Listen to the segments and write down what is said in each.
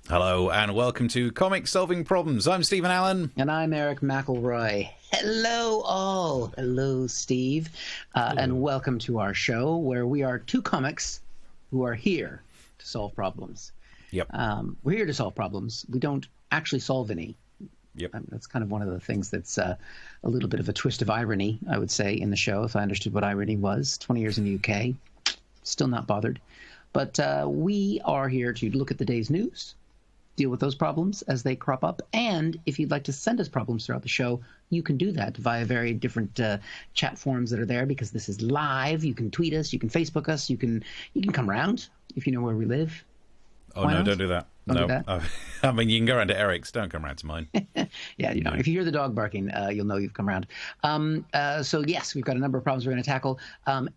Hello and welcome to Comic Solving Problems. I'm Stephen Allen. And I'm Eric McElroy. Hello, all. Hello, Steve. And welcome to our show where we are two comics who are here to solve problems. Yep. We're here to solve problems. We don't actually solve any. Yep. That's kind of one of the things that's a little bit of a twist of irony, I would say, in the show, if I understood what irony was. 20 years in the UK. Still not bothered. But we are here to look at the day's news, deal with those problems as they crop up. And if you'd like to send us problems throughout the show, you can do that via very different chat forums that are there, because this is live. You can tweet us, you can Facebook us, you can come around if you know where we live. Oh, no, don't do that. Don't no, do that? I mean, you can go around to Eric's. Don't come around to mine. Yeah, you know, if you hear the dog barking, you'll know you've come around. So, yes, we've got a number of problems we're going to tackle.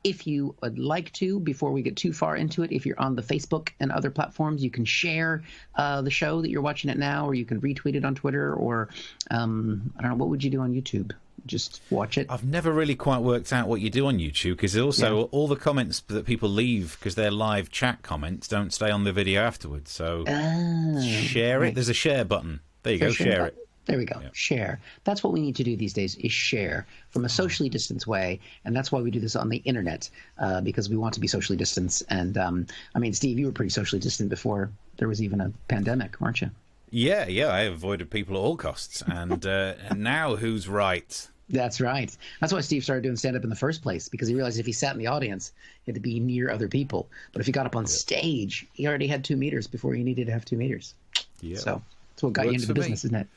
If you would like to, before we get too far into it, if you're on the Facebook and other platforms, you can share the show that you're watching it now, or you can retweet it on Twitter, or I don't know, what would you do on YouTube? Just watch it. I've never really quite worked out what you do on YouTube, because also all the comments that people leave, because they're live chat comments, don't stay on the video afterwards. So share it. There's a share button. There you go. Share it. There we go. Yep. Share. That's what we need to do these days, is share from a socially distanced way. And that's why we do this on the internet, because we want to be socially distanced. And I mean, Steve, you were pretty socially distant before there was even a pandemic, weren't you? Yeah. I avoided people at all costs. And now who's right? That's right. That's why Steve started doing stand-up in the first place, because he realized if he sat in the audience, he had to be near other people. But if he got up on stage, he already had 2 meters before he needed to have 2 meters. Yeah. So that's what got you into the business, isn't it?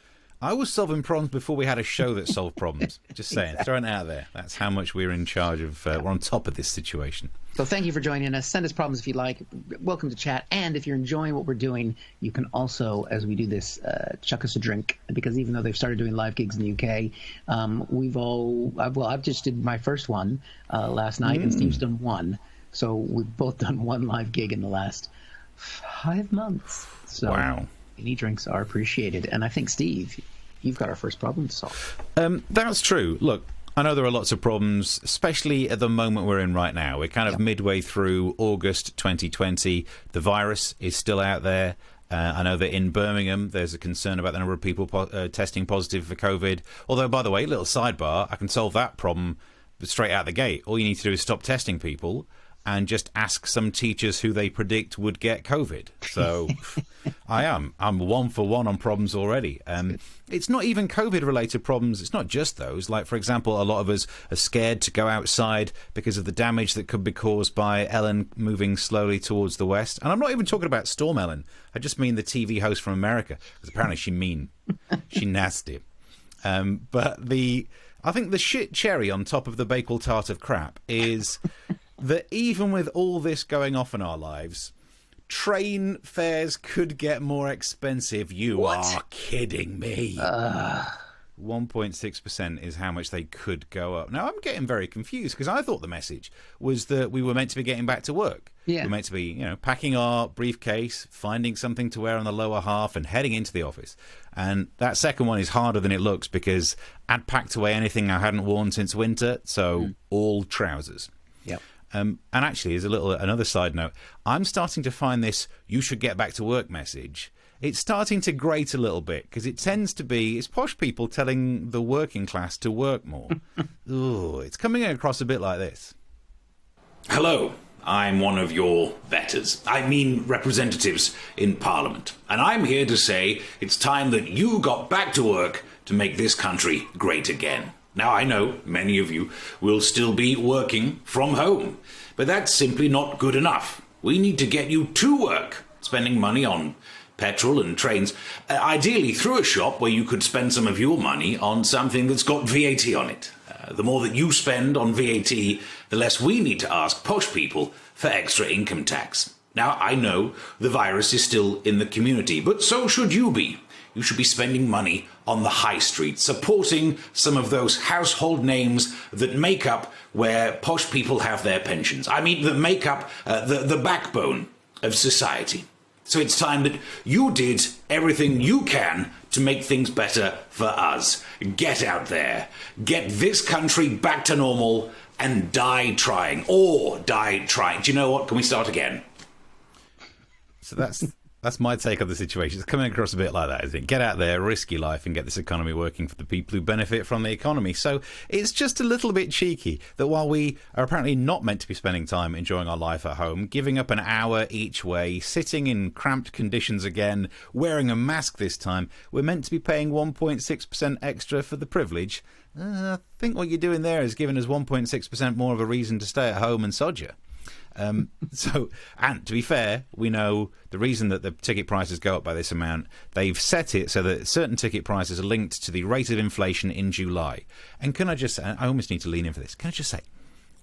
I was solving problems before we had a show that solved problems. Just saying, throwing it out there. That's how much we're in charge of. We're on top of this situation. So thank you for joining us. Send us problems if you'd like. Welcome to chat. And if you're enjoying what we're doing, you can also, as we do this, chuck us a drink. Because even though they've started doing live gigs in the UK, I've just did my first one last night, and Steve's done one. So we've both done one live gig in the last 5 months. So wow. Any drinks are appreciated. And I think, Steve, you've got our first problem to solve. That's true. Look, I know there are lots of problems, especially at the moment we're in right now. We're kind of midway through August 2020. The virus is still out there. I know that in Birmingham, there's a concern about the number of people testing positive for COVID. Although, by the way, little sidebar, I can solve that problem straight out the gate. All you need to do is stop testing people and just ask some teachers who they predict would get COVID. So I'm 1 for 1 on problems already. It's not even COVID-related problems. It's not just those. Like, for example, a lot of us are scared to go outside because of the damage that could be caused by Ellen moving slowly towards the west. And I'm not even talking about Storm Ellen. I just mean the TV host from America, because apparently she's mean. She's nasty. But I think the shit cherry on top of the Bakewell tart of crap is that even with all this going off in our lives, train fares could get more expensive. You are kidding me. 1.6% is how much they could go up. Now, I'm getting very confused, because I thought the message was that we were meant to be getting back to work. Yeah. We're meant to be, packing our briefcase, finding something to wear on the lower half, and heading into the office. And that second one is harder than it looks, because I'd packed away anything I hadn't worn since winter, so all trousers. Yep. And actually, as another side note, I'm starting to find this "you should get back to work" message. It's starting to grate a little bit, because it tends to be it's posh people telling the working class to work more. Ooh, it's coming across a bit like this. Hello, I'm one of your betters. I mean representatives in Parliament. And I'm here to say it's time that you got back to work to make this country great again. Now, I know many of you will still be working from home, but that's simply not good enough. We need to get you to work, spending money on petrol and trains, ideally through a shop where you could spend some of your money on something that's got VAT on it. The more that you spend on VAT, the less we need to ask posh people for extra income tax. Now, I know the virus is still in the community, but so should you be. You should be spending money on the high street, supporting some of those household names that make up where posh people have their pensions. I mean, that make up the backbone of society. So it's time that you did everything you can to make things better for us. Get out there, get this country back to normal, and die trying, or die trying. Do you know what? Can we start again? So that's That's my take on the situation. It's coming across a bit like that, isn't it? Get out there, risk your life, and get this economy working for the people who benefit from the economy. So it's just a little bit cheeky that while we are apparently not meant to be spending time enjoying our life at home, giving up an hour each way, sitting in cramped conditions again, wearing a mask this time, we're meant to be paying 1.6% extra for the privilege. I think what you're doing there is giving us 1.6% more of a reason to stay at home and sod you. And to be fair, we know the reason that the ticket prices go up by this amount. They've set it so that certain ticket prices are linked to the rate of inflation in July. And can I just, I almost need to lean in for this. Can I just say,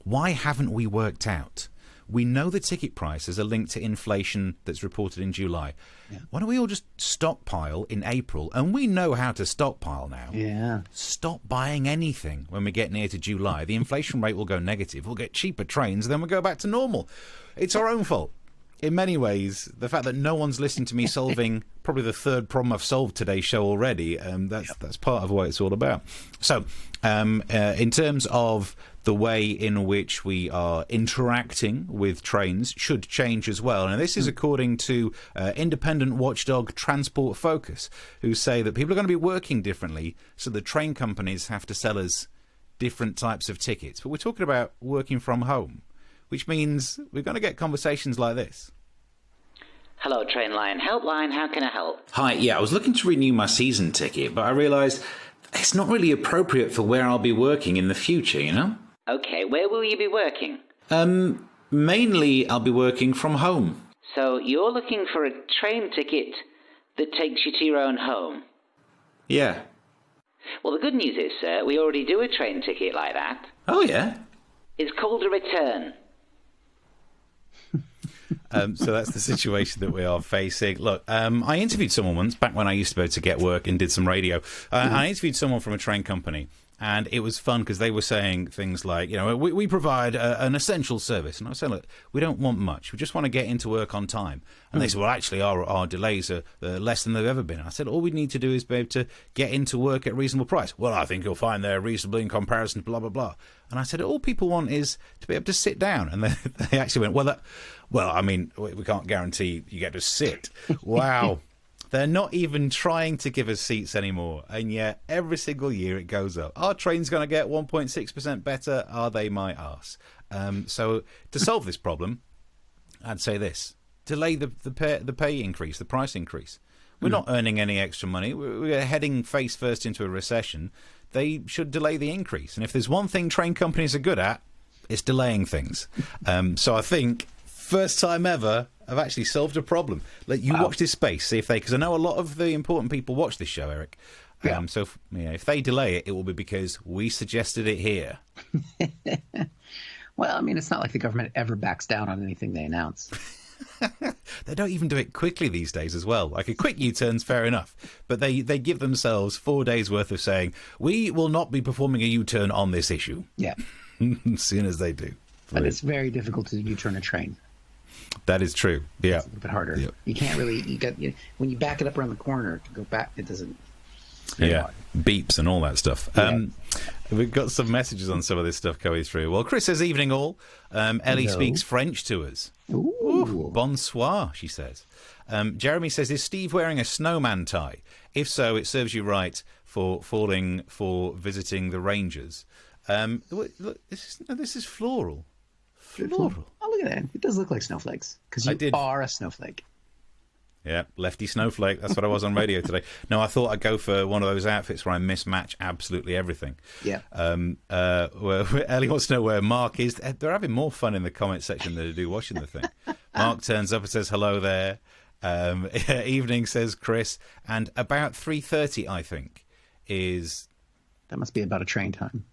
why haven't we worked out? We know the ticket prices are linked to inflation that's reported in July. Yeah. Why don't we all just stockpile in April? And we know how to stockpile now. Yeah. Stop buying anything when we get near to July. The inflation rate will go negative. We'll get cheaper trains, then we'll go back to normal. It's our own fault. In many ways, the fact that no one's listening to me solving probably the third problem I've solved today's show already, that's part of what it's all about. So, in terms of the way in which we are interacting with trains should change as well. And this is according to independent watchdog Transport Focus, who say that people are going to be working differently, so the train companies have to sell us different types of tickets. But we're talking about working from home, which means we're going to get conversations like this. Hello, Trainline Helpline, how can I help? Hi, yeah, I was looking to renew my season ticket, but I realised it's not really appropriate for where I'll be working in the future, you know? Okay, where will you be working? Mainly I'll be working from home. So you're looking for a train ticket that takes you to your own home? Yeah. Well, the good news is, sir, we already do a train ticket like that. Oh, yeah? It's called a return. So that's the situation that we are facing. Look, I interviewed someone once, back when I used to be able to get work and did some radio. I interviewed someone from a train company, and it was fun because they were saying things like, you know, we provide an essential service. And I was saying, look, we don't want much. We just want to get into work on time. And they said, well, actually, our delays are less than they've ever been. And I said, all we need to do is be able to get into work at a reasonable price. Well, I think you'll find they're reasonable in comparison to blah, blah, blah. And I said, all people want is to be able to sit down. And they actually went, well, I mean, we can't guarantee you get to sit. Wow. They're not even trying to give us seats anymore. And yet, every single year it goes up. Our train's going to get 1.6% better. Are they my arse? So to solve this problem, I'd say this. Delay the pay increase, the price increase. We're not earning any extra money. We're heading face first into a recession. They should delay the increase. And if there's one thing train companies are good at, it's delaying things. So I think, first time ever, I've actually solved a problem. Let you watch this space, see if they... Because I know a lot of the important people watch this show, Eric. So if they delay it, it will be because we suggested it here. Well, I mean, it's not like the government ever backs down on anything they announce. They don't even do it quickly these days as well. Like a quick U-turn's fair enough, but they give themselves 4 days worth of saying, we will not be performing a U-turn on this issue. Yeah. As soon as they do. But it's very difficult to U-turn a train. That is true. Yeah. It's a little bit harder. Yep. You can't really, when you back it up around the corner to go back, it doesn't. Yeah, beeps and all that stuff. Yeah. We've got some messages on some of this stuff going through. Well, Chris says, evening all. Ellie speaks French to us. Ooh. Bonsoir, she says. Jeremy says, is Steve wearing a snowman tie? If so, it serves you right for falling for visiting the Rangers. Look, this is floral. Floral. Oh, look at that. It does look like snowflakes. Because you are a snowflake. Yeah, lefty snowflake. That's what I was on radio today. No, I thought I'd go for one of those outfits where I mismatch absolutely everything. Yeah. Ellie wants to know where Mark is. They're having more fun in the comment section than they do watching the thing. Mark turns up and says hello there. Evening, says Chris. And about 3:30, I think, is... That must be about a train time.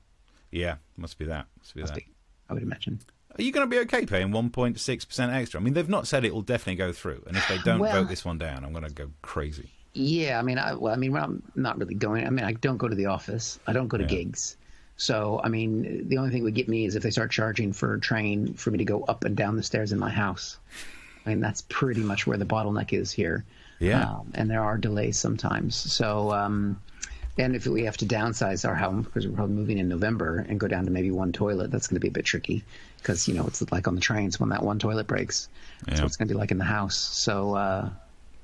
Yeah, must be that. Must be, I would imagine. Are you going to be okay paying 1.6% extra? I mean, they've not said it will definitely go through. And if they don't vote this one down, I'm going to go crazy. Yeah, I mean, I'm not really going. I mean, I don't go to the office. I don't go to gigs. So, I mean, the only thing that would get me is if they start charging for a train for me to go up and down the stairs in my house. I mean, that's pretty much where the bottleneck is here. Yeah. And there are delays sometimes. So, and if we have to downsize our home, because we're probably moving in November, and go down to maybe one toilet, that's going to be a bit tricky. Because, it's like on the trains when that one toilet breaks. That's what it's going to be like in the house. So,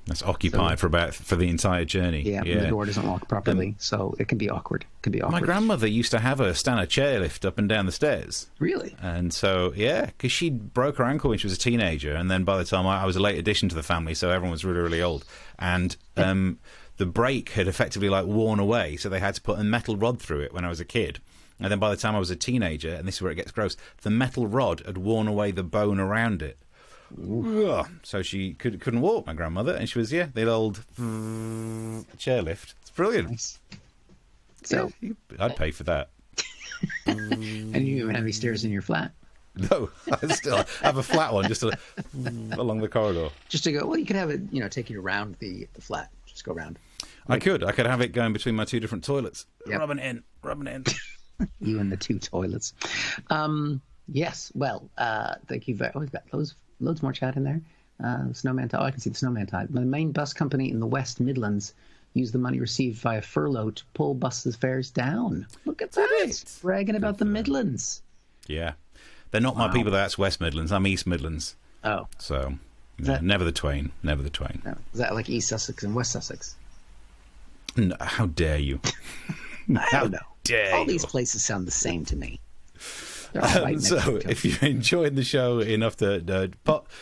That's occupied for the entire journey. Yeah, the door doesn't lock properly, so it can be awkward. My grandmother used to have her stand a chairlift up and down the stairs. Really? And so, yeah, because she broke her ankle when she was a teenager, and then by the time I was a late addition to the family, so everyone was really, really old. And the brake had effectively worn away, so they had to put a metal rod through it when I was a kid. And then by the time I was a teenager, and this is where it gets gross, the metal rod had worn away the bone around it. Ooh. So she couldn't walk, my grandmother, and she was the old chairlift. It's brilliant. Nice. So I'd pay for that. And you even have any stairs in your flat? No, I still have a flat one just along the corridor. Just to go. Well, you could have it, take you around the flat. Just go around. I could have it going between my two different toilets. Yep. Rubbing in. You and the two toilets. Yes. Well, thank you very. Oh, we've got loads more chat in there. Snowman tide. Oh, I can see the snowman tide. The main bus company in the West Midlands used the money received via furlough to pull buses fares down. Look at that. Bragging about the Midlands. Yeah. They're not my people. That's West Midlands. I'm East Midlands. Oh. So, never the twain. Never the twain. No. Is that like East Sussex and West Sussex? No, how dare you? I don't know. Dare All you. these places sound the same to me. So if you're enjoying the show enough to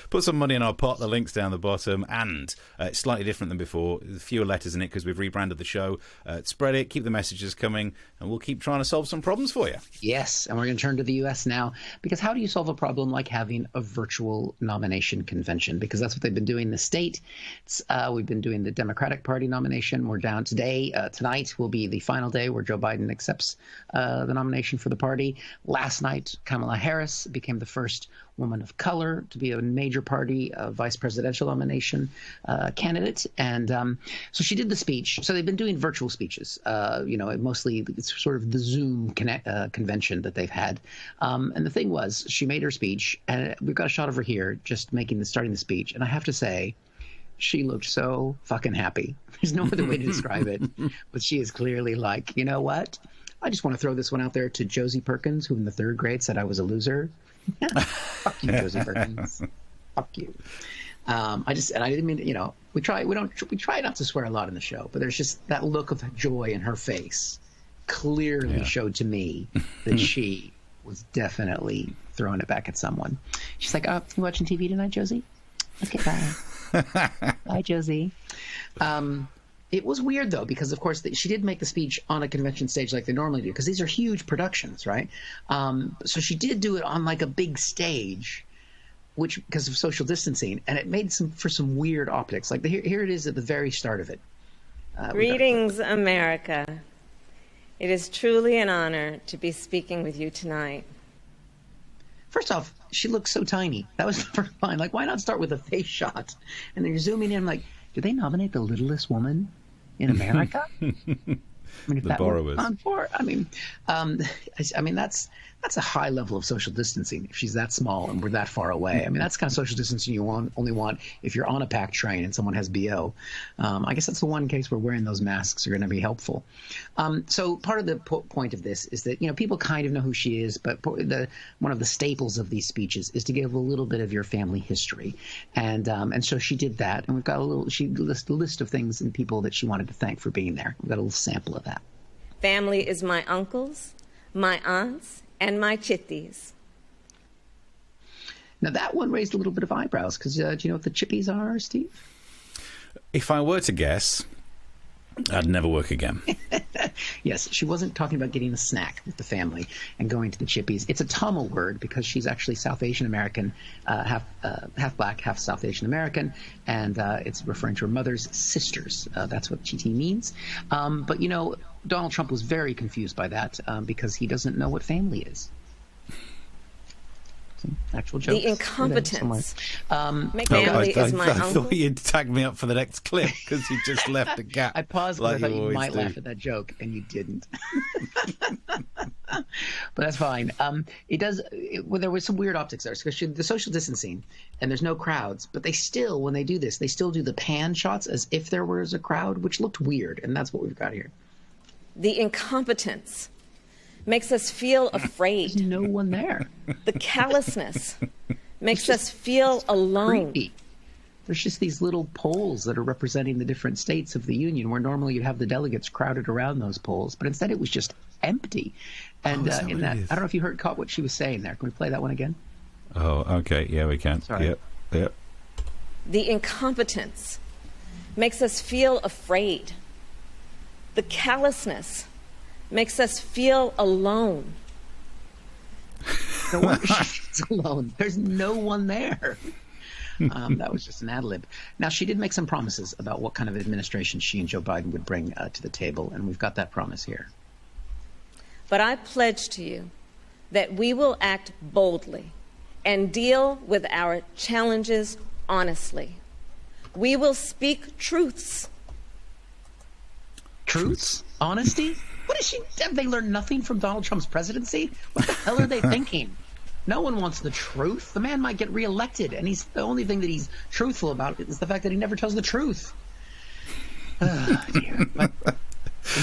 put some money in our pot, the link's down the bottom, and it's slightly different than before. There's fewer letters in it because we've rebranded the show. Spread it, keep the messages coming, and we'll keep trying to solve some problems for you. Yes, and we're going to turn to the U.S. now, because how do you solve a problem like having a virtual nomination convention? Because that's what they've been doing in the state. We've been doing the Democratic Party nomination. We're down today. Tonight will be the final day where Joe Biden accepts the nomination for the party. Last night, Kamala Harris became the first woman of color to be a major party vice presidential nomination candidate. And so she did the speech. So they've been doing virtual speeches. Mostly it's sort of the Zoom convention that they've had. And the thing was, she made her speech, and we've got a shot of her here just starting the speech. And I have to say, she looked so fucking happy. There's no other way to describe it. But she is clearly like, you know what? I just want to throw this one out there to Josie Perkins, who in the third grade said I was a loser. Fuck you, Josie Perkins. Fuck you. I didn't mean, we try not to swear a lot in the show, but there's just that look of joy in her face clearly showed to me that she was definitely throwing it back at someone. She's like, "Oh, you watching TV tonight, Josie? Okay, bye." Bye, Josie. It was weird, though, because, of course, she did make the speech on a convention stage like they normally do, because these are huge productions, right? So she did do it on, like, a big stage, which because of social distancing, and it made for some weird optics. Like, here it is at the very start of it. Greetings, America. It is truly an honor to be speaking with you tonight. First off, she looks so tiny. That was the first line. Like, why not start with a face shot? And then you're zooming in, like, did they nominate the littlest woman in America? I mean, if the that borrowers. were on for, I mean, that's a high level of social distancing. If she's that small and we're that far away, I mean, that's the kind of social distancing you only want if you're on a packed train and someone has BO. I guess that's the one case where wearing those masks are going to be helpful. So part of the point of this is that people kind of know who she is, but one of the staples of these speeches is to give a little bit of your family history, and so she did that, and we've got she listed a list of things and people that she wanted to thank for being there. We've got a little sample of that. Family is my uncles, my aunts, and my chitties. Now that one raised a little bit of eyebrows, because do you know what the chippies are, Steve? If I were to guess, I'd never work again. Yes, she wasn't talking about getting a snack with the family and going to the chippies. It's a Tamil word because she's actually South Asian American, half black, half South Asian American, and it's referring to her mother's sisters. That's what chitti means. But Donald Trump was very confused by that because he doesn't know what family is. Some actual jokes. The incompetence. I thought you'd tag me up for the next clip because you just left a gap. I paused like because I thought you might do. laugh at that joke, and you didn't. But that's fine. There was some weird optics there, because the social distancing, and there's no crowds, but they still, when they do this, they still do the pan shots as if there was a crowd, which looked weird, and that's what we've got here. The incompetence makes us feel afraid. There's no one there. The callousness makes us feel alone. Creepy. There's just these little poles that are representing the different states of the Union, where normally you'd have the delegates crowded around those poles, but instead it was just empty. And in that, I don't know if you caught what she was saying there. Can we play that one again? Oh, okay. Yeah, we can. Sorry. Yep. The incompetence makes us feel afraid. The callousness makes us feel alone. No wonder she's alone. There's no one there. That was just an ad lib. Now, she did make some promises about what kind of administration she and Joe Biden would bring to the table, and we've got that promise here. But I pledge to you that we will act boldly and deal with our challenges honestly. We will speak truths. Truths? Honesty? What is she? Have they learned nothing from Donald Trump's presidency? What the hell are they thinking? No one wants the truth. The man might get reelected, and the only thing that he's truthful about is the fact that he never tells the truth. Oh, dear.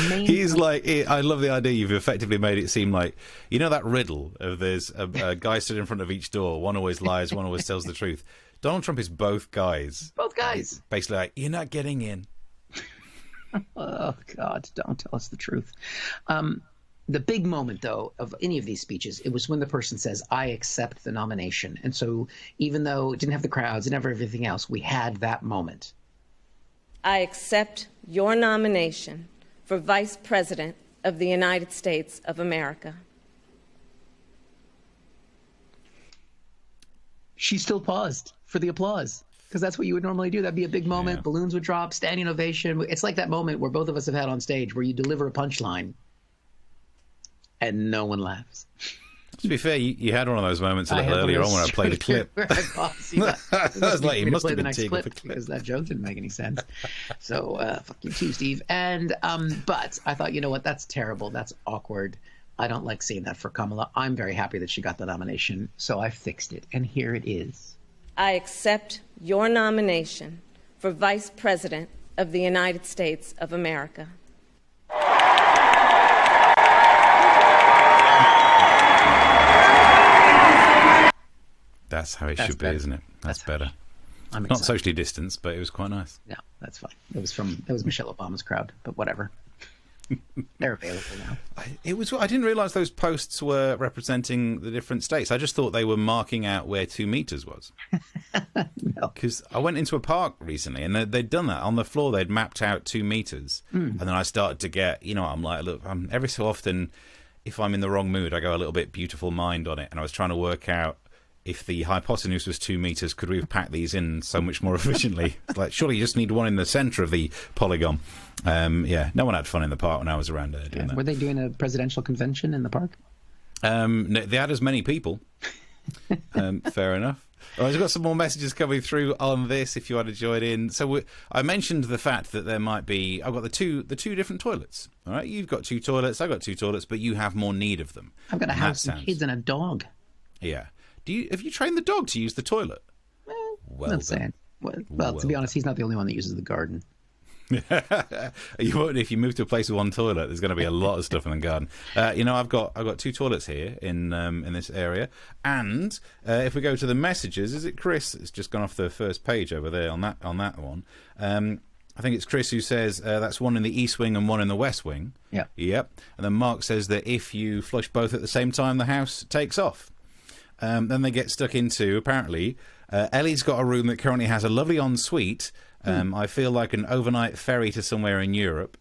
He's like, I love the idea you've effectively made it seem like, you know that riddle of there's a guy stood in front of each door, one always lies, one always tells the truth. Donald Trump is both guys. Both guys. Basically like, you're not getting in. Oh, God, don't tell us the truth. The big moment, though, of any of these speeches, it was when the person says, I accept the nomination. And so even though it didn't have the crowds, it didn't have everything else, we had that moment. I accept your nomination for Vice President of the United States of America. She still paused for the applause, because that's what you would normally do. That'd be a big moment. Yeah. Balloons would drop, standing ovation. It's like that moment where both of us have had on stage where you deliver a punchline and no one laughs. To be fair, you had one of those moments a little earlier on when I played a clip. I was like, you must have been next taking clip the clip. because that joke didn't make any sense. So fuck you too, Steve. And but I thought, you know what? That's terrible. That's awkward. I don't like seeing that for Kamala. I'm very happy that she got the nomination, so I fixed it, and here it is. I accept your nomination for Vice President of the United States of America. That's how it should be, isn't it? That's better. I'm Not excited. socially distanced, but it was quite nice. Yeah, that's fine. It was Michelle Obama's crowd, but whatever. They're available now. I didn't realise those posts were representing the different states. I just thought they were marking out where 2 meters was. No. Because I went into a park recently and they'd done that. On the floor, they'd mapped out 2 meters. And then I started to get, I'm like, look, every so often, if I'm in the wrong mood, I go a little bit beautiful mind on it. And I was trying to work out if the hypotenuse was 2 meters, could we have packed these in so much more efficiently? Like, surely you just need one in the centre of the polygon. No one had fun in the park when I was around there doing that. Were they doing a presidential convention in the park? No, they had as many people. Fair enough. Oh, I've got some more messages coming through on this if you want to join in. So I mentioned the fact that there might be... I've got the two different toilets. All right, you've got 2 toilets, I've got 2 toilets, but you have more need of them. I've got a house and kids and a dog. Yeah. Have you trained the dog to use the toilet? Well, not saying. Well, to be honest, he's not the only one that uses the garden. You won't if you move to a place with 1 toilet. There's going to be a lot of stuff in the garden. I've got 2 toilets here in this area, and if we go to the messages, is it Chris? It's just gone off the first page over there on that one. I think it's Chris who says that's one in the East Wing and one in the West Wing. Yeah. Yep. And then Mark says that if you flush both at the same time, the house takes off. Then they get stuck into, apparently, Ellie's got a room that currently has a lovely ensuite. I feel like an overnight ferry to somewhere in Europe.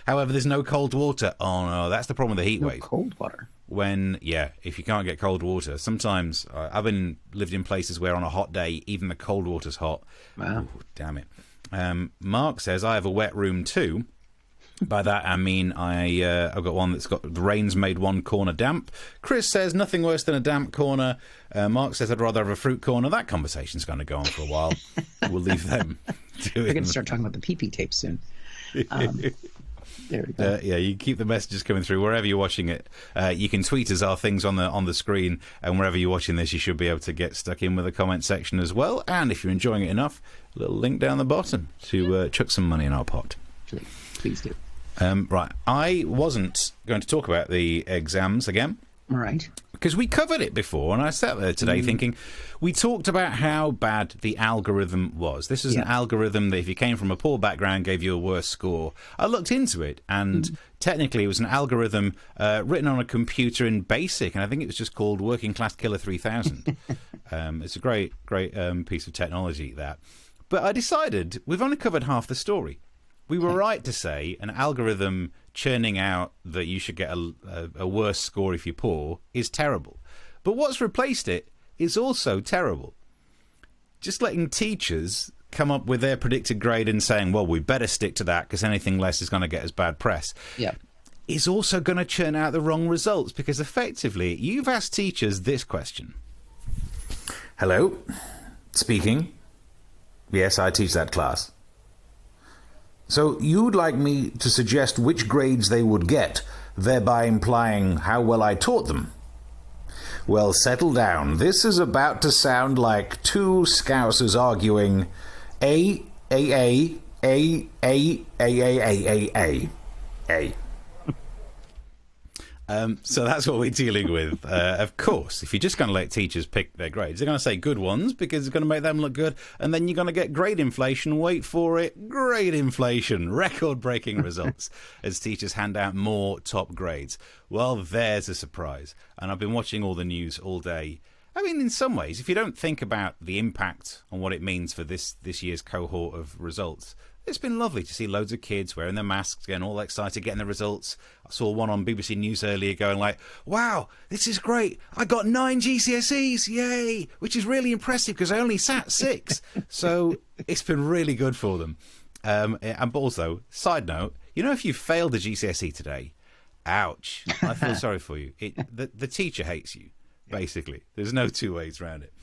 However, there's no cold water. Oh, no, that's the problem with the heat wave. Cold water? If you can't get cold water, sometimes I've lived in places where on a hot day, even the cold water's hot. Wow. Ooh, damn it. Mark says, I have a wet room too. By that I mean I've got one that's got the rain's made one corner damp. Chris says nothing worse than a damp corner. Mark says I'd rather have a fruit corner. That conversation's going to go on for a while. We'll leave them to We're it. going to start talking about the pee-pee tape soon. There we go. You keep the messages coming through wherever you're watching it. You can tweet us our things on the screen, and wherever you're watching this, you should be able to get stuck in with the comment section as well. And if you're enjoying it enough, a little link down the bottom to chuck some money in our pot. Please do. Right, I wasn't going to talk about the exams again. Right. Because we covered it before, and I sat there today thinking, we talked about how bad the algorithm was. This is an algorithm that if you came from a poor background, gave you a worse score. I looked into it, and technically it was an algorithm written on a computer in BASIC, and I think it was just called Working Class Killer 3000. It's a great piece of technology, that. But I decided we've only covered half the story. We were right to say an algorithm churning out that you should get a worse score if you're poor is terrible. But what's replaced it is also terrible. Just letting teachers come up with their predicted grade and saying, well, we better stick to that because anything less is going to get us bad press, is also going to churn out the wrong results, because effectively you've asked teachers this question. Hello, speaking. Yes, I teach that class. So you'd like me to suggest which grades they would get, thereby implying how well I taught them? Well, settle down. This is about to sound like two Scousers arguing A. So that's what we're dealing with. Of course, if you're just going to let teachers pick their grades, they're going to say good ones because it's going to make them look good, and then you're going to get grade inflation. Wait for it, grade inflation, record-breaking results as teachers hand out more top grades. Well, there's a surprise, and I've been watching all the news all day. I mean, in some ways, if you don't think about the impact on what it means for this year's cohort of results, it's been lovely to see loads of kids wearing their masks, getting all excited, getting the results. I saw one on BBC News earlier going like, wow, this is great. I got 9 GCSEs, yay, which is really impressive because I only sat 6. So it's been really good for them. And also, side note, you know, if you failed a GCSE today, ouch, I feel sorry for you. The teacher hates you, basically. There's no two ways around it.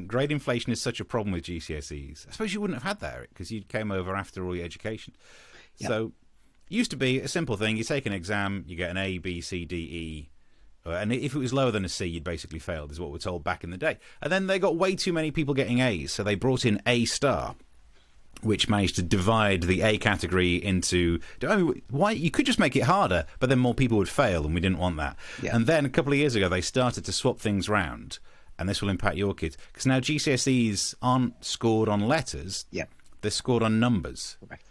Grade inflation is such a problem with GCSEs. I suppose you wouldn't have had that, Eric, because you came over after all your education. Yep. So it used to be a simple thing. You take an exam, you get an A, B, C, D, E. And if it was lower than a C, you'd basically failed, is what we're told back in the day. And then they got way too many people getting A's, so they brought in A star, which managed to divide the A category into... I mean, why you could just make it harder, but then more people would fail, and we didn't want that. Yeah. And then a couple of years ago, they started to swap things round. And this will impact your kids. Because now GCSEs aren't scored on letters. Yeah. They're scored on numbers. Correct.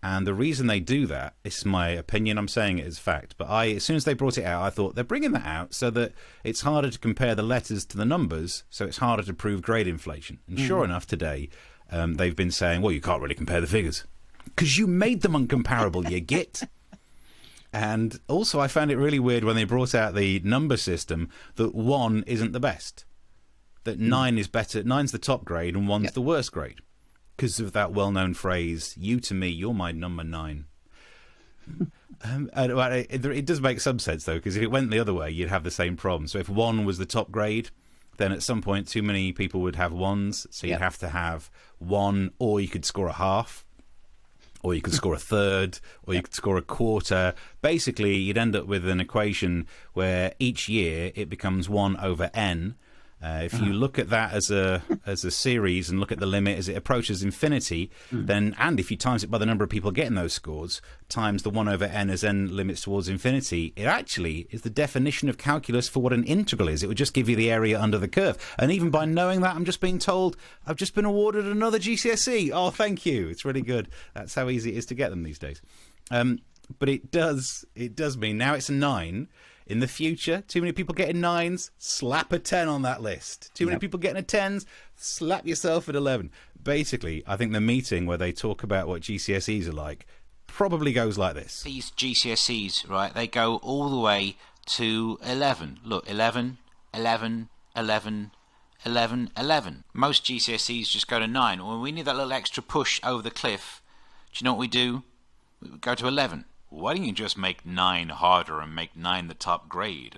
And the reason they do that, this is my opinion, I'm saying it as fact, but as soon as they brought it out, I thought they're bringing that out so that it's harder to compare the letters to the numbers, so it's harder to prove grade inflation. And sure enough, today, they've been saying, well, you can't really compare the figures. Because you made them uncomparable, you git. And also, I found it really weird when they brought out the number system that 1 isn't the best. That 9 is better. 9's the top grade and 1's the worst grade. Because of that well-known phrase, you to me, you're my number 9. It does make some sense, though, because if it went the other way, you'd have the same problem. So if 1 was the top grade, then at some point too many people would have 1s. So you'd have to have 1, or you could score a half, or you could score a third, or you could score a quarter. Basically, you'd end up with an equation where each year it becomes 1 over n. If you look at that as a series and look at the limit as it approaches infinity, then, and if you times it by the number of people getting those scores, times the 1 over n as n limits towards infinity, it actually is the definition of calculus for what an integral is. It would just give you the area under the curve. And even by knowing that, I'm just being told I've just been awarded another GCSE. Oh, thank you. It's really good. That's how easy it is to get them these days. But it does mean now it's a 9. In the future, too many people getting 9s, slap a 10 on that list. Too many people getting a 10s, slap yourself at 11. Basically, I think the meeting where they talk about what GCSEs are like probably goes like this. These GCSEs, right, they go all the way to 11. Look, 11, 11, 11, 11, 11. Most GCSEs just go to 9. When we need that little extra push over the cliff, do you know what we do? We go to 11. Why don't you just make 9 harder and make 9 the top grade?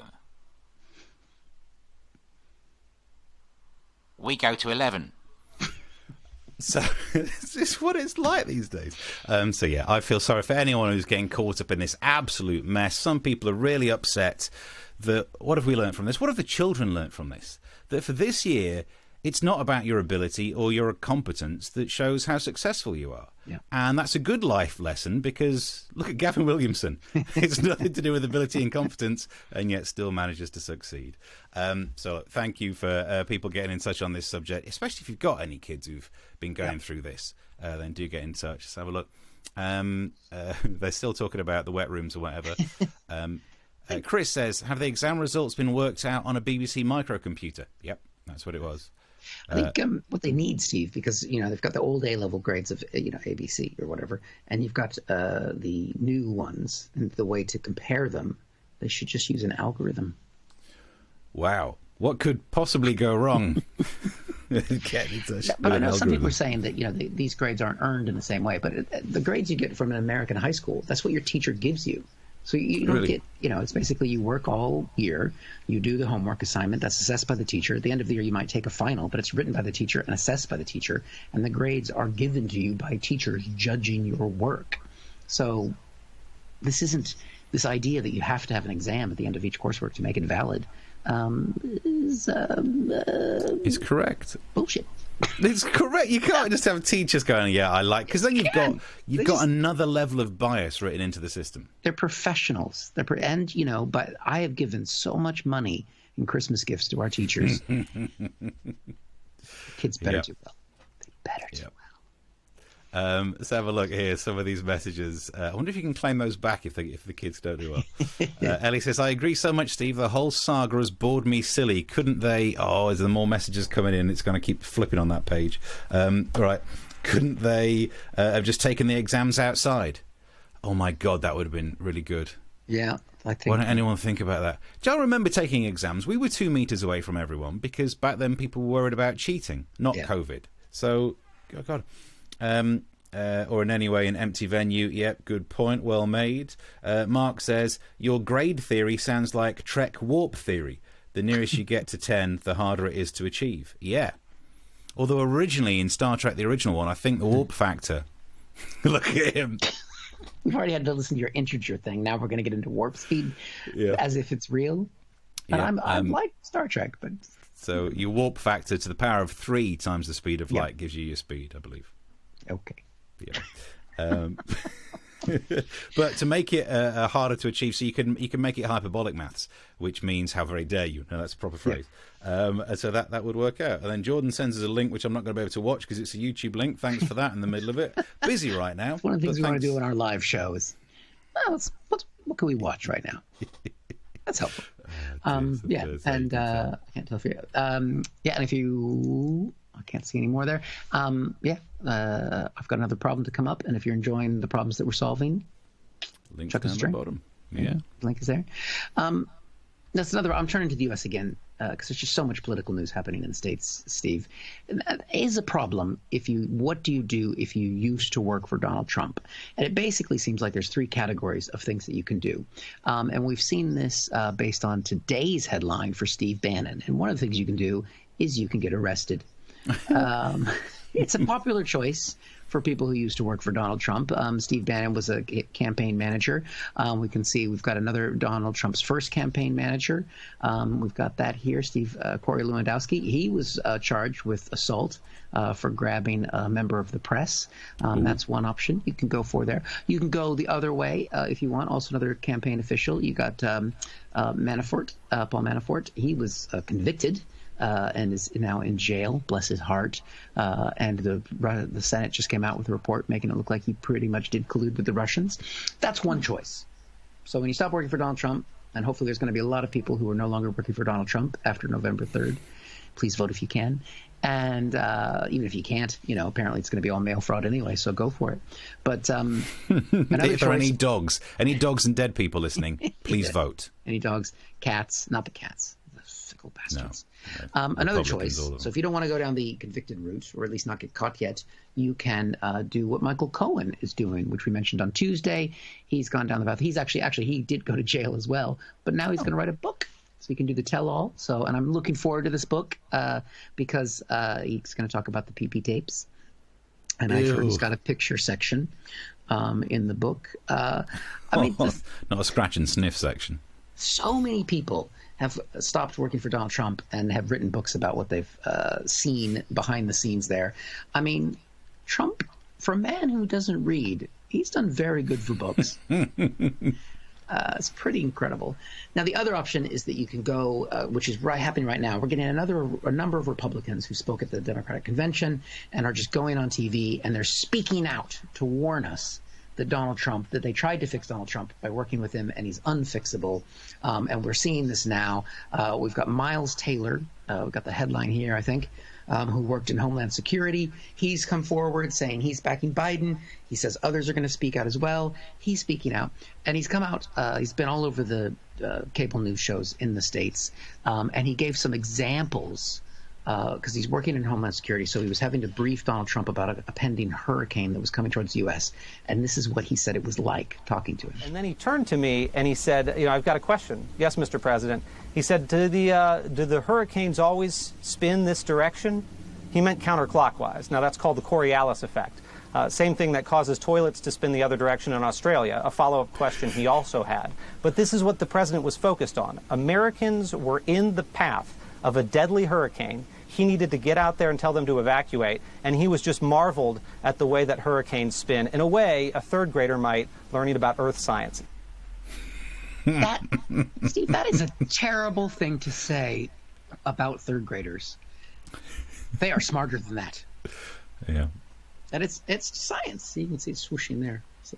We go to 11. So it's what it's like these days. So yeah, I feel sorry for anyone who's getting caught up in this absolute mess. Some people are really upset that, what have we learned from this? What have the children learned from this? That for this year, it's not about your ability or your competence that shows how successful you are. Yeah. And that's a good life lesson, because look at Gavin Williamson. It's nothing to do with ability and competence, and yet still manages to succeed. So thank you for people getting in touch on this subject, especially if you've got any kids who've been going through this. Then do get in touch. Let's have a look. They're still talking about the wet rooms or whatever. Chris says, have the exam results been worked out on a BBC microcomputer? Yep, that's what it was. I think what they need, Steve, because they've got the old A-level grades of ABC or whatever, and you've got the new ones, and the way to compare them, they should just use an algorithm. Wow, what could possibly go wrong? But I know some people are saying that these grades aren't earned in the same way, but the grades you get from an American high school, that's what your teacher gives you. So you don't get, it's basically you work all year, you do the homework assignment that's assessed by the teacher. At the end of the year, you might take a final, but it's written by the teacher and assessed by the teacher, and the grades are given to you by teachers judging your work. So this isn't this idea that you have to have an exam at the end of each coursework to make it valid. It's correct. Bullshit. It's correct. You can't just have teachers going, yeah, I like, because then you've got another level of bias written into the system. They're professionals. But I have given so much money in Christmas gifts to our teachers. Kids better do well. They better do well. Let's have a look here. Some of these messages. I wonder if you can claim those back if the kids don't do well. Ellie says, I agree so much, Steve. The whole saga has bored me silly. Couldn't they... Oh, is there more messages coming in? It's going to keep flipping on that page. Right. Couldn't they have just taken the exams outside? Oh, my God, that would have been really good. Yeah, I think... Why don't anyone think about that? Do you remember taking exams? We were 2 meters away from everyone because back then people were worried about cheating, not COVID. So, oh, God... or in any way an empty venue. Yep, good point, well made. Mark says, your grade theory sounds like Trek warp theory. The nearest you get to 10, the harder it is to achieve. Yeah. Although originally in Star Trek, the original one, I think the warp factor... Look at him. We've already had to listen to your integer thing. Now we're going to get into warp speed as if it's real. And I'm like Star Trek, but... So your warp factor to the power of 3 times the speed of light gives you your speed, I believe. Okay. Yeah. But to make it harder to achieve, so you can make it hyperbolic maths, which means how very dare you. No, that's a proper phrase. So that would work out. And then Jordan sends us a link, which I'm not going to be able to watch because it's a YouTube link. Thanks for that in the middle of it. Busy right now. One of the things we want to do in our live show is, what can we watch right now? That's helpful. I can't tell if you. And if you... I can't see any more there. I've got another problem to come up, and if you're enjoying the problems that we're solving, link chuck us a down string. the bottom. Yeah, link is there. That's another. I'm turning to the U.S. again because there's just so much political news happening in the States, Steve. And that is a problem. What do you do if you used to work for Donald Trump? And it basically seems like there's 3 categories of things that you can do. And we've seen this based on today's headline for Steve Bannon. And one of the things you can do is you can get arrested. It's a popular choice for people who used to work for Donald Trump. Steve Bannon was a campaign manager. We can see we've got another Donald Trump's first campaign manager. We've got that here, Corey Lewandowski. He was charged with assault for grabbing a member of the press. That's one option you can go for there. You can go the other way if you want. Also another campaign official. You got Manafort, Paul Manafort. He was convicted. And is now in jail, bless his heart. And the Senate just came out with a report making it look like he pretty much did collude with the Russians. That's one choice. So when you stop working for Donald Trump, and hopefully there's going to be a lot of people who are no longer working for Donald Trump after November 3rd, please vote if you can. And even if you can't, apparently it's going to be all mail fraud anyway, so go for it. But if there are any dogs and dead people listening, please vote. Any dogs, cats, not the cats. Fickle bastards. No, another choice. So if you don't want to go down the convicted route, or at least not get caught yet, you can do what Michael Cohen is doing, which we mentioned on Tuesday. He's gone down the path. He's actually he did go to jail as well, but now he's going to write a book. So he can do the tell-all. And I'm looking forward to this book because he's going to talk about the PP tapes. And I've heard he's got a picture section in the book. Not a scratch and sniff section. So many people have stopped working for Donald Trump and have written books about what they've seen behind the scenes there. I mean, Trump, for a man who doesn't read, he's done very good for books. It's pretty incredible. Now, the other option is that you can go, which is happening right now. We're getting a number of Republicans who spoke at the Democratic Convention and are just going on TV, and they're speaking out to warn us that that they tried to fix Donald Trump by working with him, and he's unfixable. And we're seeing this now. We've got Miles Taylor. We've got the headline here, I think, who worked in Homeland Security. He's come forward saying he's backing Biden. He says others are going to speak out as well. He's speaking out. And he's come out. He's been all over the cable news shows in the States. And he gave some examples because he's working in Homeland Security. So he was having to brief Donald Trump about a pending hurricane that was coming towards the U.S. And this is what he said it was like talking to him. And then he turned to me and he said, I've got a question. Yes, Mr. President. He said, do the hurricanes always spin this direction? He meant counterclockwise. Now, that's called the Coriolis effect. Same thing that causes toilets to spin the other direction in Australia, a follow-up question he also had. But this is what the president was focused on. Americans were in the path of a deadly hurricane. He needed to get out there and tell them to evacuate, and he was just marveled at the way that hurricanes spin, in a way a third grader might, learning about earth science. Steve, that is a terrible thing to say about third graders. They are smarter than that. Yeah. And it's science. You can see it swooshing there. So,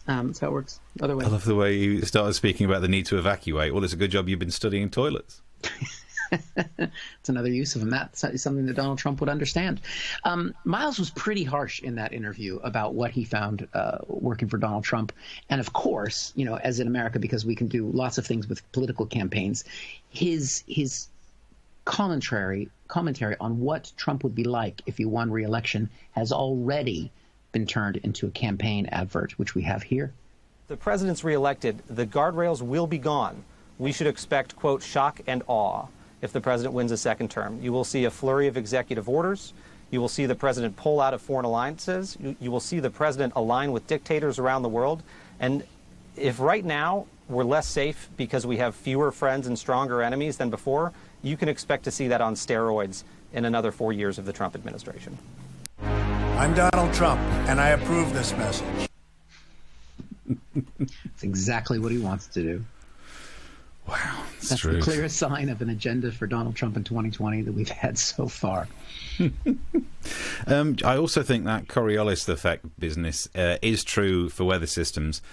that's how it works. Other way. I love the way you started speaking about the need to evacuate. Well, it's a good job you've been studying toilets. It's another use of them. That's something that Donald Trump would understand. Miles was pretty harsh in that interview about what he found working for Donald Trump. And of course, as in America, because we can do lots of things with political campaigns, his commentary on what Trump would be like if he won re-election has already been turned into a campaign advert, which we have here. The president's reelected. The guardrails will be gone. We should expect, quote, shock and awe if the president wins a second term. You will see a flurry of executive orders. You will see the president pull out of foreign alliances. You will see the president align with dictators around the world. And if right now we're less safe because we have fewer friends and stronger enemies than before, you can expect to see that on steroids in another 4 years of the Trump administration. I'm Donald Trump, and I approve this message. It's exactly what he wants to do. Wow, that's the clearest sign of an agenda for Donald Trump in 2020 that we've had so far. I also think that Coriolis effect business is true for weather systems,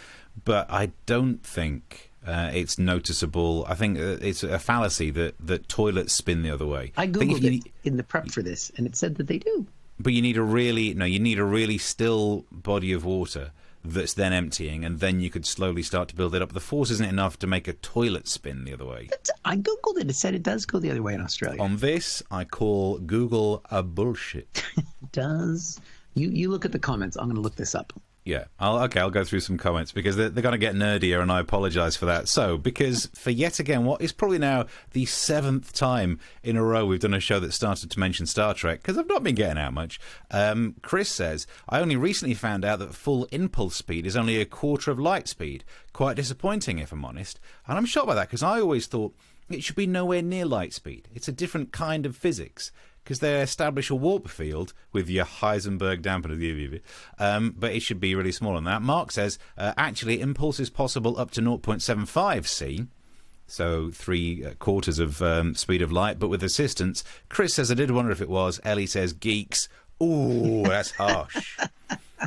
but I don't think it's noticeable. I think it's a fallacy that toilets spin the other way. I googled it in the prep for this, and it said that they do. But you need a really still body of water that's then emptying, and then you could slowly start to build it up. The force isn't enough to make a toilet spin the other way. I googled it. It said it does go the other way in Australia. On this, I call Google a bullshit. It does. You look at the comments. I'm going to look this up. Yeah. I'll go through some comments because they're going to get nerdier, and I apologise for that. So, because for yet again, what is probably now the 7th time in a row we've done a show that started to mention Star Trek, because I've not been getting out much, Chris says, I only recently found out that full impulse speed is only a quarter of light speed. Quite disappointing, if I'm honest. And I'm shocked by that, because I always thought it should be nowhere near light speed. It's a different kind of physics, because they establish a warp field with your Heisenberg dampener, but it should be really small on that. Mark says, actually, impulse is possible up to 0.75 c, so 3/4 of speed of light, but with assistance. Chris says, I did wonder if it was. Ellie says, geeks. Ooh, that's harsh.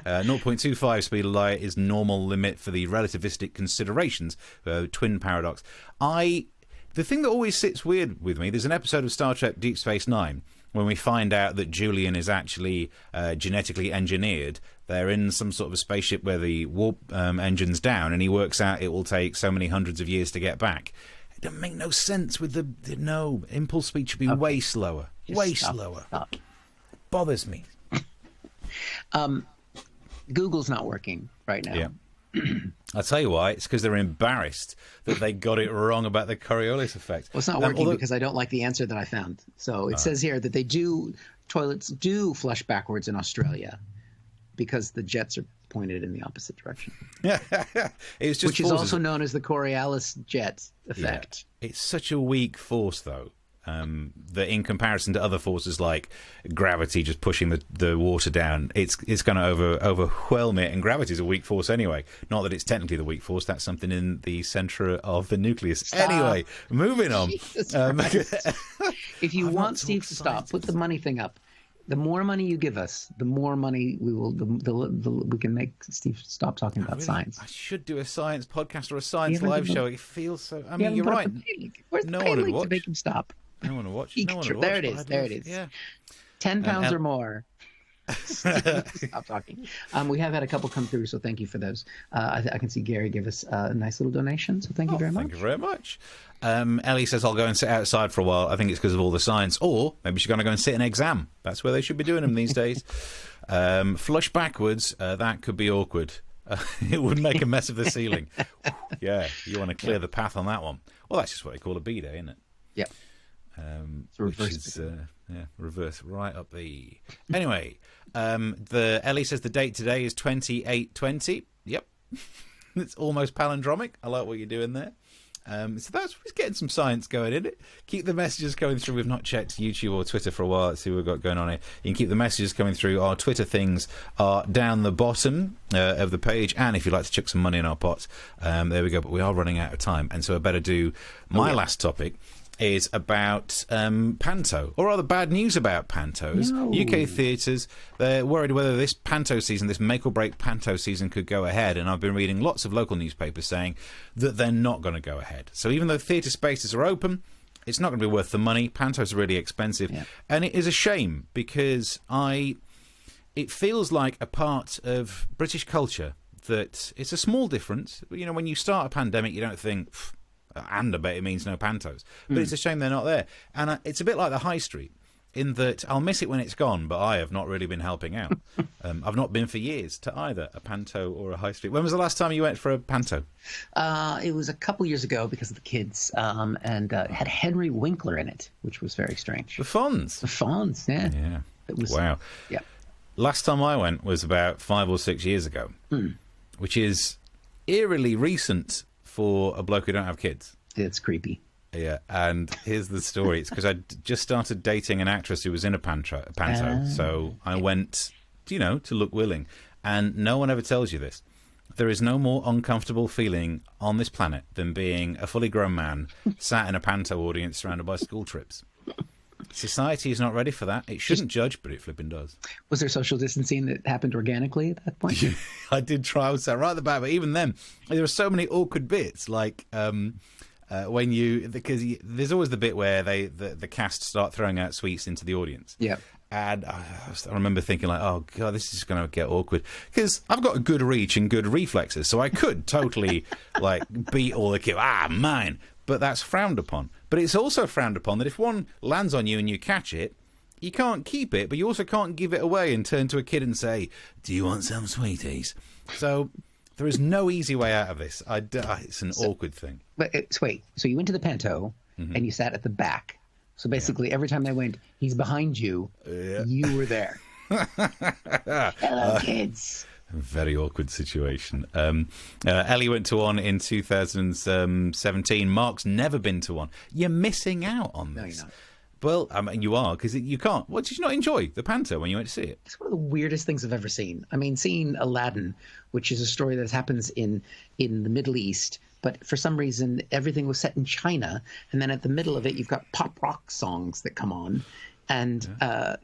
0.25 speed of light is normal limit for the relativistic considerations, twin paradox. The thing that always sits weird with me, there's an episode of Star Trek Deep Space Nine when we find out that Julian is actually genetically engineered. They're in some sort of a spaceship where the warp engine's down, and he works out it will take so many hundreds of years to get back. It doesn't make no sense with no, impulse speed should be way slower. Slower. Stop. Bothers me. Google's not working right now. Yeah. I'll tell you why. It's because they're embarrassed that they got it wrong about the Coriolis effect. Well, it's not working because I don't like the answer that I found. So it says here that toilets do flush backwards in Australia because the jets are pointed in the opposite direction. It's just which is also known as the Coriolis jet effect. Yeah. It's such a weak force, though, that in comparison to other forces like gravity just pushing the water down, it's going to overwhelm it. And gravity is a weak force anyway. Not that it's technically the weak force. That's something in the centre of the nucleus. Stop. Anyway, moving on. If you want Steve to stop, put the money thing up. The more money you give us, the more money we will. We can make Steve stop talking about science. I should do a science podcast or a science live show. It feels so. I mean, you're put up right. Where's the pay link to make him stop? No one will watch. There it is. There it is. Yeah. 10 pounds or more. Stop talking. We have had a couple come through, so thank you for those. I can see Gary give us a nice little donation, so thank you very much. Thank you very much. Ellie says, I'll go and sit outside for a while. I think it's because of all the science. Or maybe she's going to go and sit an exam. That's where they should be doing them these days. Flush backwards, that could be awkward. It would make a mess of the ceiling. Yeah, you want to clear the path on that one. Well, that's just what they call a B-day, isn't it? Yeah. Which is reverse right up the. Anyway, the Ellie says the date today is 28/20. Yep, it's almost palindromic. I like what you're doing there. So that's getting some science going in it. Keep the messages coming through. We've not checked YouTube or Twitter for a while. Let's see what we've got going on here. You can keep the messages coming through. Our Twitter things are down the bottom of the page. And if you'd like to chuck some money in our pot, there we go. But we are running out of time. And so I better do my last topic. Is about Panto, or rather bad news about Pantos. No. UK theatres, they're worried whether this Panto season, this make or break Panto season could go ahead, and I've been reading lots of local newspapers saying that they're not going to go ahead. So even though theatre spaces are open, it's not going to be worth the money. Pantos are really expensive, and it is a shame because it feels like a part of British culture that it's a small difference. You know, when you start a pandemic, you don't think... and I bet it means no Pantos. But it's a shame they're not there. And it's a bit like the High Street, in that I'll miss it when it's gone, but I have not really been helping out. I've not been for years to either a Panto or a High Street. When was the last time you went for a Panto? It was a couple years ago because of the kids, and it had Henry Winkler in it, which was very strange. The Fonz. The Fonz, yeah. Yeah. It was, wow. Yeah. Last time I went was about 5 or 6 years ago, which is eerily recent for a bloke who don't have kids. It's creepy. Yeah, and here's the story. It's because I just started dating an actress who was in a panto. So I went, to look willing. And no one ever tells you this. There is no more uncomfortable feeling on this planet than being a fully grown man sat in a panto audience surrounded by school trips. Society is not ready for that. It shouldn't judge, but it flipping does. Was there social distancing that happened organically at that point? I did try. I was right at the back, but even then, there were so many awkward bits. Like because there's always the bit where the cast start throwing out sweets into the audience. Yeah. And I remember thinking like, oh God, this is going to get awkward because I've got a good reach and good reflexes, so I could totally like beat all the kids. Mine. But that's frowned upon. But it's also frowned upon that if one lands on you and you catch it, you can't keep it, but you also can't give it away and turn to a kid and say, do you want some sweeties? So there is no easy way out of this. It's an awkward thing. But wait, so you went to the panto and you sat at the back. So basically every time they went, he's behind you, you were there. Hello, kids. Very awkward situation. Ellie went to one in 2017. Mark's never been to one. You're missing out on this. No, you're not. Well, I mean, you are, because you can't. What, did you not enjoy the panto when you went to see it? It's one of the weirdest things I've ever seen. I mean, seeing Aladdin, which is a story that happens in the Middle East, but for some reason everything was set in China, and then at the middle of it you've got pop rock songs that come on. And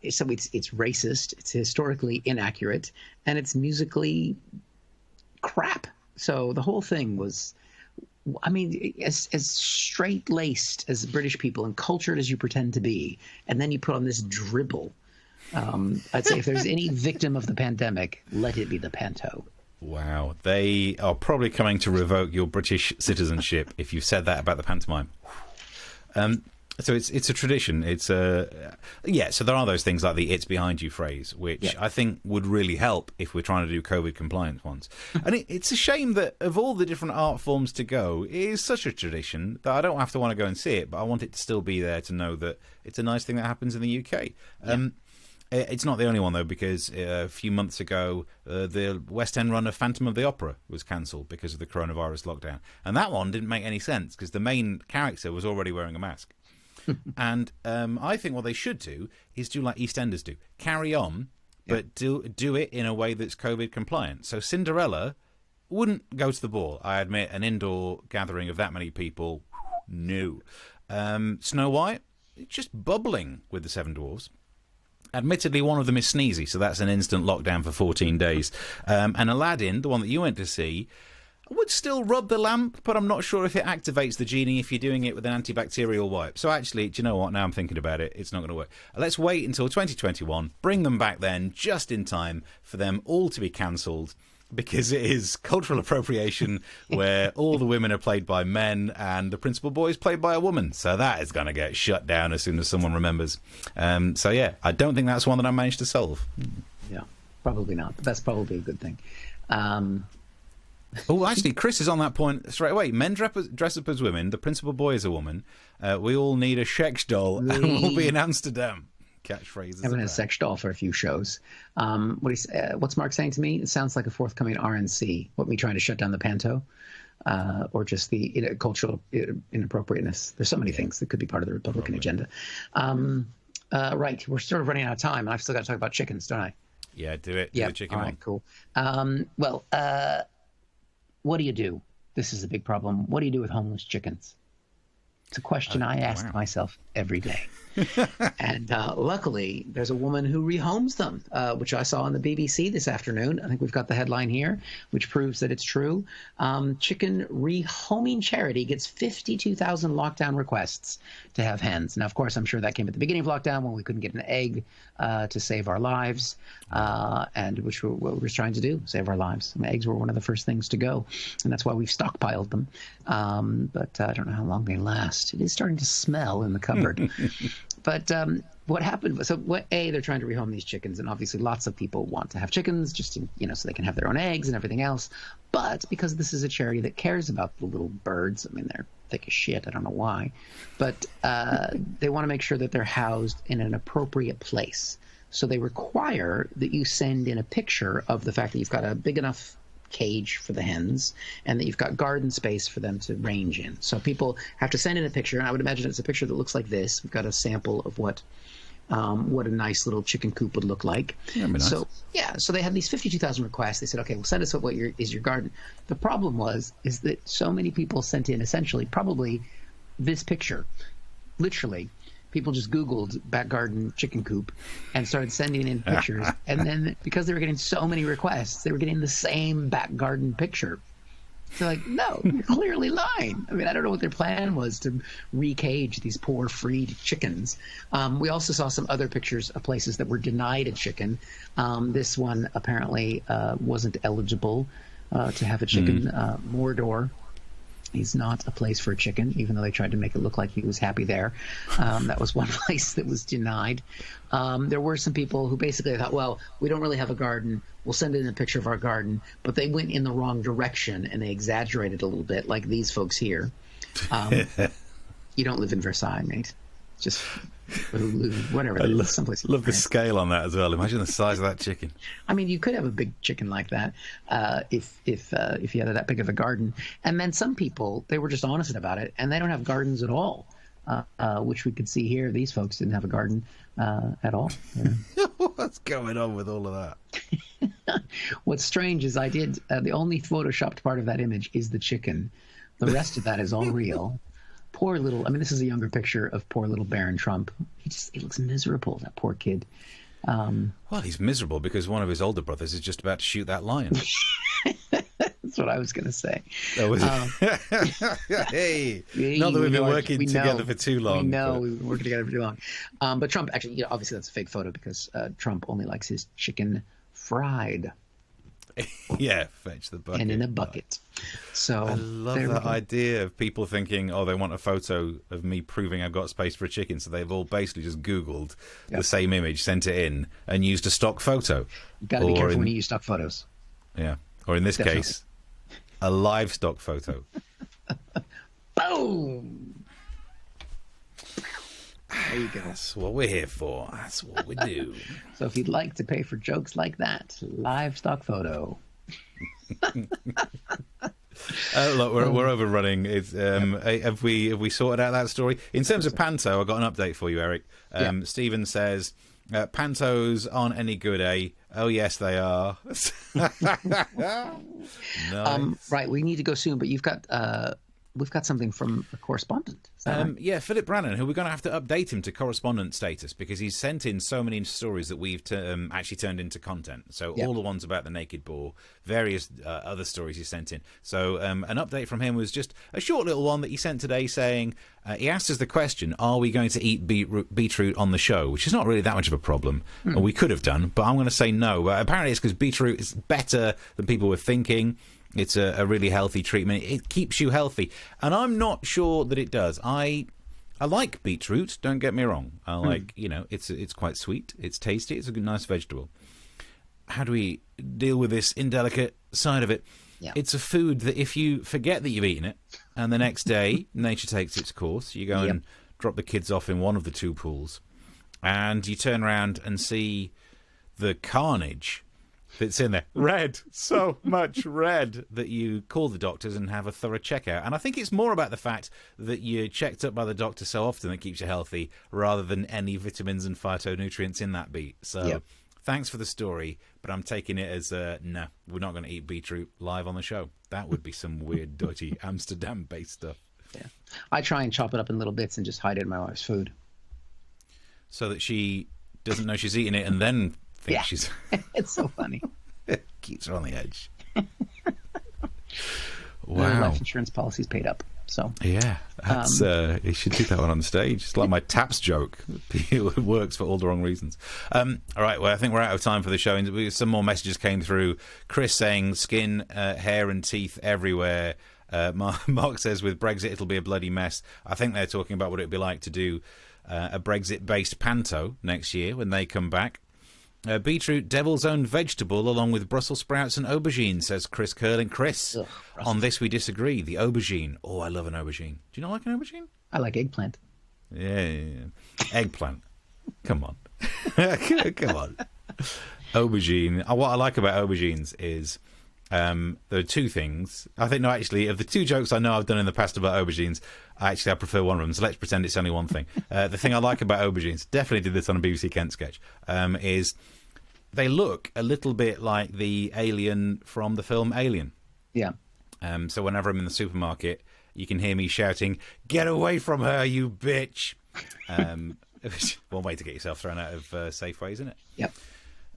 so it's racist, it's historically inaccurate, and it's musically crap. So the whole thing was, I mean, as straight-laced as British people and cultured as you pretend to be, and then you put on this dribble. I'd say if there's any victim of the pandemic, let it be the panto. Wow. They are probably coming to revoke your British citizenship if you've said that about the pantomime. So it's a tradition. So there are those things like the "it's behind you" phrase, which I think would really help if we're trying to do COVID compliant ones. And it's a shame that of all the different art forms to go, it is such a tradition that I don't have to want to go and see it, but I want it to still be there to know that it's a nice thing that happens in the UK. It's not the only one, though, because a few months ago, the West End run of Phantom of the Opera was cancelled because of the coronavirus lockdown. And that one didn't make any sense because the main character was already wearing a mask. And I think what they should do is do like EastEnders do. Carry on, but do it in a way that's COVID compliant. So Cinderella wouldn't go to the ball. I admit, an indoor gathering of that many people, no. Snow White, just bubbling with the Seven Dwarfs. Admittedly, one of them is sneezy, so that's an instant lockdown for 14 days. And Aladdin, the one that you went to see, would still rub the lamp, but I'm not sure if it activates the genie if you're doing it with an antibacterial wipe. So actually, do you know what? Now I'm thinking about it, it's not going to work. Let's wait until 2021, bring them back then, just in time for them all to be cancelled, because it is cultural appropriation where all the women are played by men and the principal boy is played by a woman. So that is going to get shut down as soon as someone remembers. So yeah, I don't think that's one that I managed to solve. Yeah, probably not. But that's probably a good thing. Oh, actually, Chris is on that point straight away. Men dress up as women. The principal boy is a woman. We all need a sex doll, and we'll be in Amsterdam. Catchphrases. Having a sex doll for a few shows. What's Mark saying to me? It sounds like a forthcoming RNC. What, me trying to shut down the panto? Or just the cultural inappropriateness. There's so many things that could be part of the Republican agenda. Right. We're sort of running out of time, and I've still got to talk about chickens, don't I? Yeah, do it. Yeah. Do the chicken all one. right, cool. What do you do? This is a big problem. What do you do with homeless chickens? It's a question I ask myself every day. And luckily, there's a woman who rehomes them, which I saw on the BBC this afternoon. I think we've got the headline here, which proves that it's true. Chicken rehoming charity gets 52,000 lockdown requests to have hens. Now, of course, I'm sure that came at the beginning of lockdown when we couldn't get an egg to save our lives, and which what we were trying to do, save our lives. And eggs were one of the first things to go, and that's why we've stockpiled them. But I don't know how long they last. It is starting to smell in the cupboard. But what happened was, they're trying to rehome these chickens, and obviously lots of people want to have chickens just to, so they can have their own eggs and everything else. But because this is a charity that cares about the little birds, I mean, they're thick as shit. I don't know why. But they want to make sure that they're housed in an appropriate place. So they require that you send in a picture of the fact that you've got a big enough cage for the hens and that you've got garden space for them to range in. So people have to send in a picture, and I would imagine it's a picture that looks like this. We've got a sample of what a nice little chicken coop would look like. Nice. So they had these 52,000 requests. They said, okay, well, send us what is your garden. The problem is that so many people sent in essentially probably this picture. Literally, people just Googled back garden chicken coop and started sending in pictures. And then because they were getting so many requests, they were getting the same back garden picture. They're like, no, you're clearly lying. I mean, I don't know what their plan was to recage these poor freed chickens. We also saw some other pictures of places that were denied a chicken. This one apparently wasn't eligible to have a chicken. Mordor is not a place for a chicken, even though they tried to make it look like he was happy there. That was one place that was denied. There were some people who basically thought, well, we don't really have a garden. We'll send in a picture of our garden. But they went in the wrong direction, and they exaggerated a little bit, like these folks here. You don't live in Versailles, mate. Just whatever. I someplace. love the scale on that as well. Imagine the size of that chicken. I mean, you could have a big chicken like that if you had that big of a garden. And then some people, they were just honest about it, and they don't have gardens at all, which we could see here. These folks didn't have a garden at all. Yeah. What's going on with all of that? What's strange is the only photoshopped part of that image is the chicken. The rest of that is all real. Poor little, I mean, this is a younger picture of poor little Baron Trump. He looks miserable, that poor kid. Well, he's miserable because one of his older brothers is just about to shoot that lion. That's what I was going to say. That was hey, not that we've been working together for too long. We know we've been working together for too long. But Trump, actually, obviously that's a fake photo because Trump only likes his chicken fried. Yeah, fetch the bucket. And in a bucket. So I love that idea of people thinking, they want a photo of me proving I've got space for a chicken. So they've all basically just Googled the same image, sent it in, and used a stock photo. You've got to be careful when you use stock photos. Yeah. Or in this case, a livestock photo. Boom! There you go. That's what we're here for. That's what we do. So if you'd like to pay for jokes like that, live stock photo. Look, we're overrunning. It's, have we sorted out that story? In terms of Panto, I've got an update for you, Eric. Stephen says, Pantos aren't any good, eh? Oh, yes, they are. Nice. Right, we need to go soon, but we've got something from a correspondent. Is that right? Yeah, Philip Brannan, who we're going to have to update him to correspondent status because he's sent in so many stories that we've actually turned into content. So all the ones about the naked boar, various other stories he sent in. So an update from him was just a short little one that he sent today saying, he asked us the question, are we going to eat beetroot on the show? Which is not really that much of a problem. Or we could have done, but I'm going to say no. But apparently it's because beetroot is better than people were thinking. It's a really healthy treatment. It keeps you healthy. And I'm not sure that it does. I like beetroot, don't get me wrong. I like, it's quite sweet. It's tasty. It's a good, nice vegetable. How do we deal with this indelicate side of it? Yeah. It's a food that if you forget that you've eaten it, and the next day nature takes its course, you go and drop the kids off in one of the two pools, and you turn around and see the carnage that's in there. Red. So much red that you call the doctors and have a thorough checkout. And I think it's more about the fact that you're checked up by the doctor so often that keeps you healthy rather than any vitamins and phytonutrients in that beet. So thanks for the story, but I'm taking it as no, we're not going to eat beetroot live on the show. That would be some weird, dirty Amsterdam-based stuff. Yeah. I try and chop it up in little bits and just hide it in my wife's food. So that she doesn't know she's eating it and then thinks she's... It's so funny. Keeps her on the edge. Wow. Wow. Life insurance policy's paid up. So yeah, that's you should do that one on the stage. It's like my taps joke. It works for all the wrong reasons. All right, well, I think we're out of time for the show. Some more messages came through. Chris saying skin, hair and teeth everywhere. Mark says with Brexit it'll be a bloody mess. I think they're talking about what it'd be like to do a Brexit-based panto next year when they come back. Beetroot, devil's own vegetable, along with Brussels sprouts and aubergine, says Chris Curling. Chris, on this we disagree. The aubergine. Oh, I love an aubergine. Do you not like an aubergine? I like eggplant. Yeah. Eggplant. Come on. Come on. Aubergine. What I like about aubergines is there are two things. I think, no, actually, of the two jokes I know I've done in the past about aubergines, I prefer one of them, so let's pretend it's only one thing. The thing I like about aubergines, definitely did this on a BBC Kent sketch, is they look a little bit like the alien from the film Alien. Yeah. So whenever I'm in the supermarket, you can hear me shouting, "Get away from her, you bitch!" One way to get yourself thrown out of Safeway, isn't it? Yep.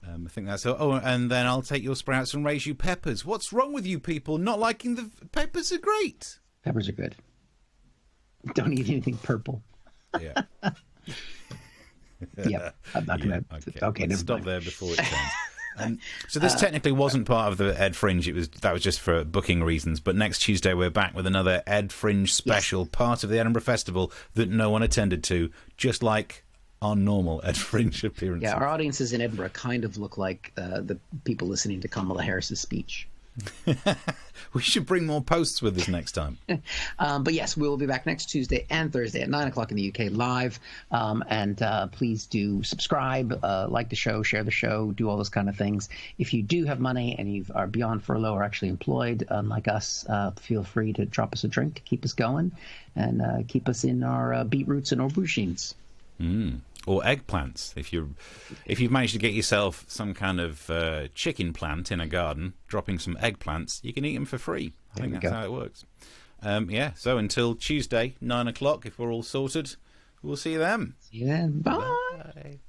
I think that's... Oh, and then I'll take your sprouts and raise you peppers. What's wrong with you people not liking the... Peppers are great. Peppers are good. Don't eat anything purple. Yeah. Yeah, I'm not going to... Okay, never stop mind. there before it ends. So this technically wasn't part of the Ed Fringe. That was just for booking reasons. But next Tuesday we're back with another Ed Fringe special, part of the Edinburgh Festival that no one attended to, just like our normal Ed Fringe appearances. Yeah, our audiences in Edinburgh kind of look like the people listening to Kamala Harris's speech. We should bring more posts with us next time. But yes, we will be back next Tuesday and Thursday at 9 o'clock in the UK live. And please do subscribe, like the show, share the show, do all those kind of things. If you do have money and you are beyond furlough or actually employed, unlike us, feel free to drop us a drink to keep us going and keep us in our beetroots and aubergines. Or eggplants. If you've managed to get yourself some kind of chicken plant in a garden, dropping some eggplants, you can eat them for free. I think that's how it works. So until Tuesday, 9 o'clock, if we're all sorted, we'll see you then. See you then. Bye. Bye.